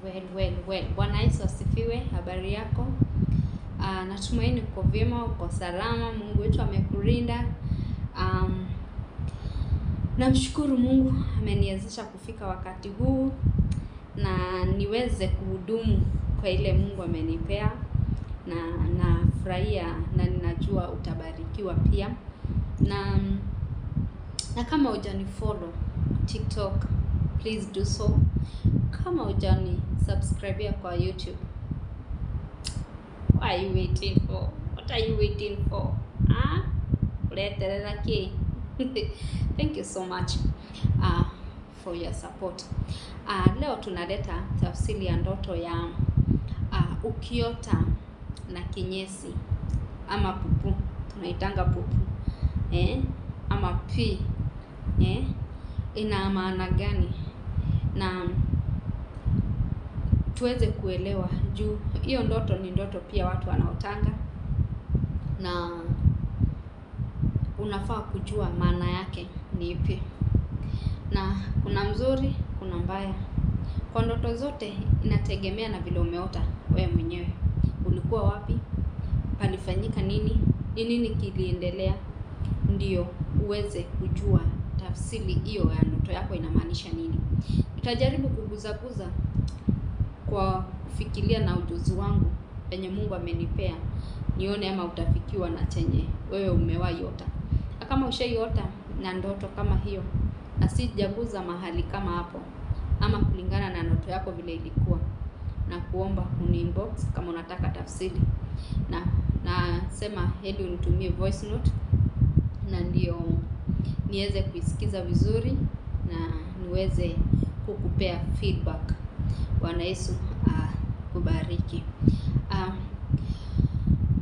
Well. Bwana Yesu asifiwe. Habari yako? Natumaini uko vyema, uko salama. Mungu wetu amekulinda. Namshukuru Mungu ameniwezesha kufika wakati huu na niweze kuhudumu kwa ile Mungu amenipea, na nafurahia na ninajua utabarikiwa pia. Na kama hujanifollow TikTok, please do so. Kama hujani subscribe kwa YouTube, what are you waiting for? Uleterera ki? Thank you so much for your support. Leo tunaleta tafsiri ya ndoto ya ukiota na kinyesi ama pupu. Tunaitanga pupu ama pi ina maana gani, na tuweze kuelewa juu hiyo ndoto ni ndoto pia watu wanaotanga, na unafaa kujua maana yake ni ipi. Na kuna mzuri, kuna mbaya. Kwa ndoto zote inategemea na vile umeota wewe mwenyewe. Ulikuwa wapi? Palifanyika nini? Ni nini kiliendelea? Ndio uweze kujua tafsiri hiyo ya ndoto yako inamaanisha nini. Nitajaribu kuguzaguza kwa kufikiria na ujuzi wangu penye Mungu amenipea, nione ama utafikiwa na chenye wewe umewaiota. Kama ushaiota na ndoto kama hiyo na sijaguza mahali kama hapo, ama kulingana na ndoto yako vile ilikuwa, na kuomba uni-inbox kama unataka tafsiri, na sema hadi unitumie voice note, na ndio niweze kuisikiza vizuri na niweze kukupea feedback. Bwana Yesu kubariki.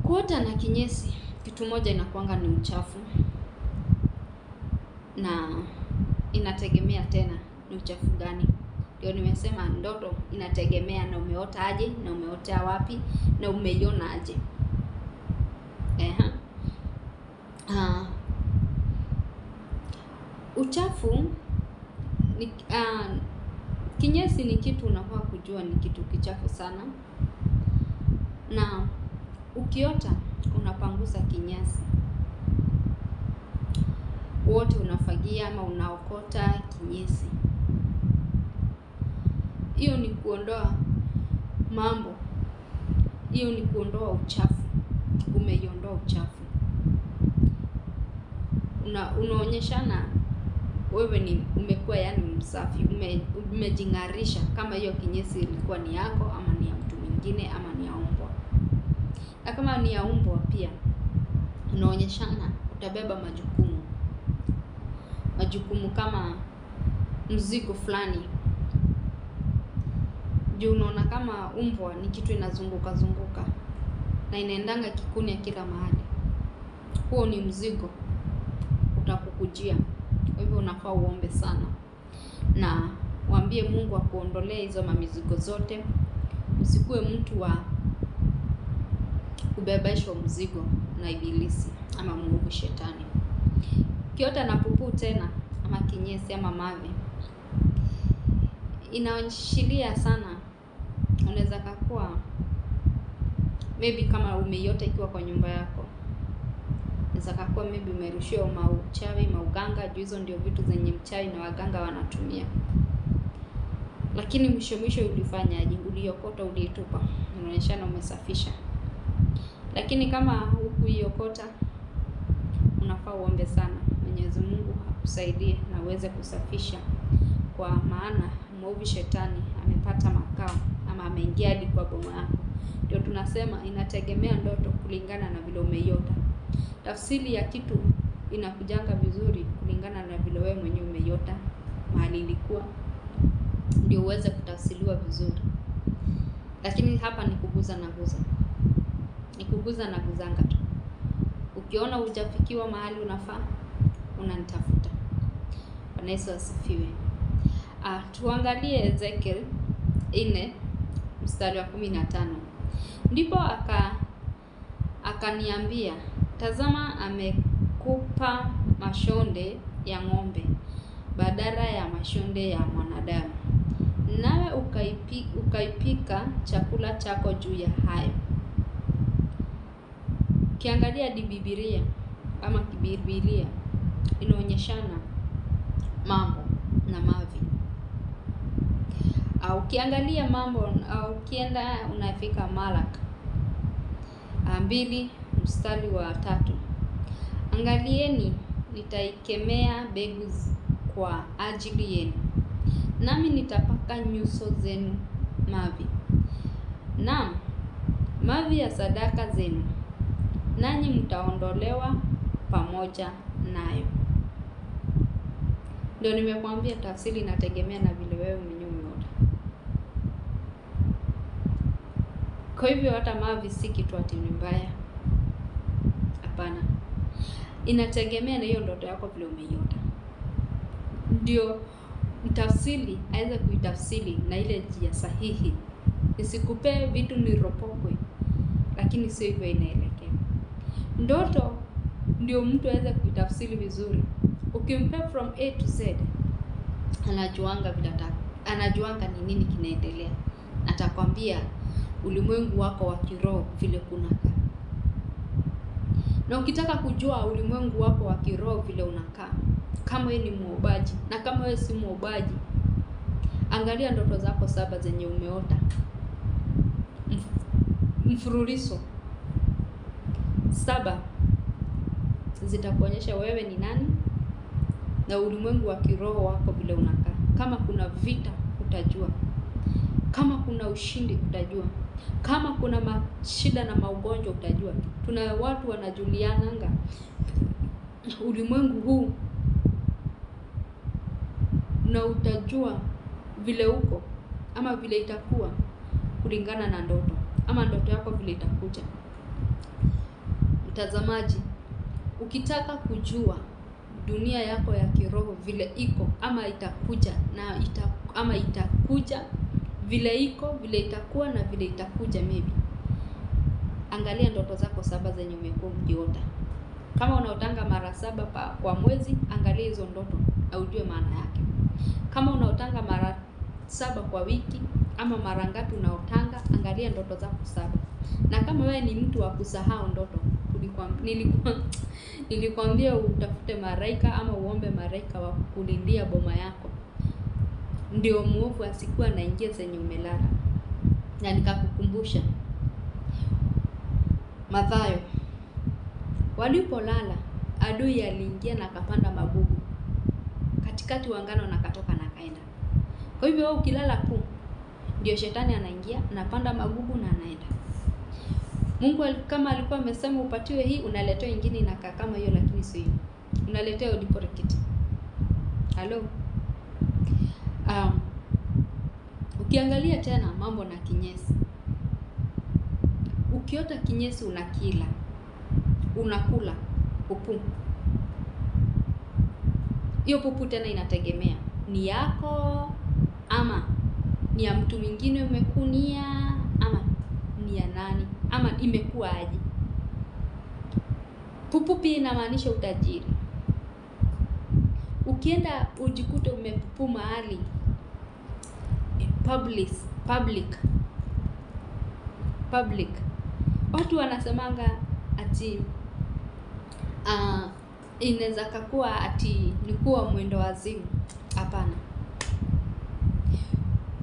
Kuota na kinyesi, kitu moja inakuanga ni uchafu, na inategemea tena ni uchafu gani. Ndio nimesema ndoto inategemea na umeota aje, na umeotea wapi, na umeiona aje. Uchafu ni kinyesi ni kitu unafaa kujua ni kitu kichafu sana, na ukiota unapangusa kinyesi, wote unafagia ama unaokota kinyesi, hiyo ni kuondoa mambo, hiyo ni kuondoa uchafu. Umeiondoa uchafu, unaonyeshana wewe ni umekuwa yani msafi, umejingarisha. Kama hiyo kinyesi ilikuwa ni yako ama ni ya mtu mwingine ama ni ya umbwa. Na kama ni ya umbwa pia unaonyeshana utabeba majukumu kama mzigo fulani. Juu unaona kama umbwa ni kitu inazunguka na inaendanga kikunia kila mahali, huo ni mzigo utakukujia. Kwa hivyo unafaa uombe sana na waambie Mungu akuondolee hizo mamizigo zote. Usikue mtu wa kubebeshwa mzigo na ibilisi ama Mungu shetani. Kiota na pupu tena ama kinyesi ama mavi, inaonyeshilia sana. Unaweza kakua maybe kama umeiota ikiwa kwa nyumba yako, unaweza kakua maybe umerushiwa mauchawi, mauganga. Juu hizo ndio vitu zenye mchawi na waganga wanatumia. Lakini mwisho ulifanyaje? Uliokota, ulitupa, unaonyeshana umesafisha. Lakini kama hukuiokota, unafaa uombe sana Mwenyezi Mungu akusaidie na uweze kusafisha, kwa maana mwovu shetani amepata makao ama ameingia hadi kwa boma yako. Ndio tunasema inategemea ndoto kulingana na vile umeiota. Tafsiri ya kitu inakujanga vizuri kulingana na vile wewe mwenyewe umeiota, mahali ilikuwa, ndio uweze kutafsiriwa vizuri. Lakini hapa ni kuguza na guzanga tu. Ukiona hujafikiwa mahali unafaa, unanitafuta. Bwana Yesu asifiwe. Tuangalie Ezekiel 4 mstari wa 15. Ndipo akaniambia, tazama, amekupa mashonde ya ng'ombe badala ya mashonde ya mwanadamu, nawe ukaipika chakula chako juu ya hayo. Ukiangalia Biblia ama Biblia inaonyeshana mambo na mavi. Ukiangalia mambo ukienda unafika Malaki 2:3. Angalieni, nitaikemea mbegu kwa ajili yenu, nami nitapaka nyuso zenu mavi, naam, mavi ya sadaka zenu, nanyi mtaondolewa pamoja nayo. Ndio nimekwambia tafsiri inategemea na vile wewe mwenyewe umeona. Kwa hivyo hata mavi si kitu ati ni mbaya. Hapana. Inategemea na hiyo ndoto yako vile umeiota. Ndio mtafsiri aweze kuitafsiri na ile njia sahihi. Nisikupe vitu niropokwe, lakini sio hivyo inaelekea. Ndoto ndio mtu aweze kuitafsiri vizuri. Ukimpe from A to Z, anajuanga ni nini kinaendelea. Atakwambia ulimwengu wako wa kiroho vile kunakaa. Na ukitaka kujua ulimwengu wako wa kiroho vile unakaa, kama wewe ni muombaji na kama wewe si muombaji, angalia ndoto zako 7 zenye umeota mfululizo 7 zitakuonyesha wewe ni nani na ulimwengu wa kiroho wako vile unakaa. Kama kuna vita utajua, kama kuna ushindi utajua, kama kuna mashida na maugonjwa utajua. Tuna watu wanajuliananga ulimwengu huu, na utajua vile uko ama vile itakuwa kulingana na ndoto ama ndoto yako vile itakuja. Mtazamaji, ukitaka kujua dunia yako ya kiroho vile iko ama itakuja ama itakuja vile iko, vile itakuwa na vile itakuja maybe, angalia ndoto zako 7 zenye umekuwa ukiota. Kama unaotanga mara 7 kwa mwezi, angalia hizo ndoto na ujue maana yake. Kama unaotanga mara 7 kwa wiki ama mara ngapi unaotanga, angalia ndoto zako 7. Na kama wewe ni mtu wa kusahau ndoto, nilikwambia utafute malaika ama uombe malaika wa kulindia boma yako, ndio muovu asikuwa anaingia zenye umelala. Na nikakukumbusha Mathayo, walipolala adui aliingia na akapanda magugu katikati wa ngano na katoka na kaenda. Kwa hivyo wewe ukilala tu, ndio shetani anaingia, anapanda magugu na anaenda. Mungu kama alikuwa amesema upatiwe hii, unaletea nyingine inakaa kama hiyo, lakini sio hiyo. Unaletea uliporekiti. Hello. Ukiangalia tena mambo na kinyesi. Ukiota kinyesi unakula pupu. Hiyo pupu tena inategemea ni yako ama ni ya mtu mwingine umekunia ama ni ya nani ama imekuwa aje. Pupu pia inamaanisha utajiri. Ukienda ujikute umepupu mahali public, watu wanasemanga ati inaweza kakuwa ati ni kuwa mwendo wazimu. Hapana.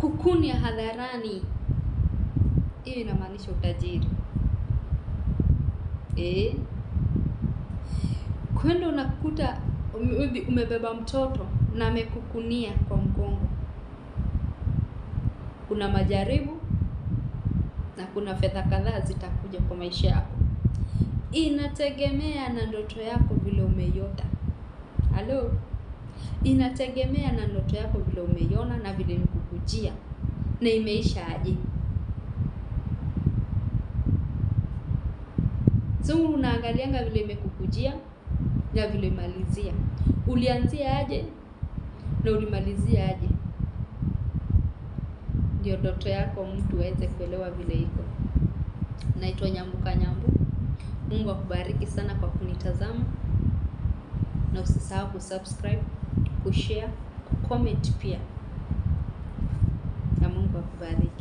Kukunia hadharani, hiyo inamaanisha utajiri. Kwenda unakuta umebeba mtoto na amekukunia kwa mgongo, kuna majaribu na kuna fedha kadhaa zitakuja kwa maisha yako. Inategemea na ndoto yako vile umeiota. Hello. Inategemea na ndoto yako vile umeiona na vile nikukujia na imeisha aje. So unaangalianga vile imekukujia na vile imalizia. Ulianzia aje na ulimalizia aje. Ndio ndoto yako mtu aweze kuelewa vile iko. Naitwa Nyambuka Nyambu. Mungu akubariki sana kwa kunitazama. Na usisahau kusubscribe, kushare, kucomment pia. akubariki.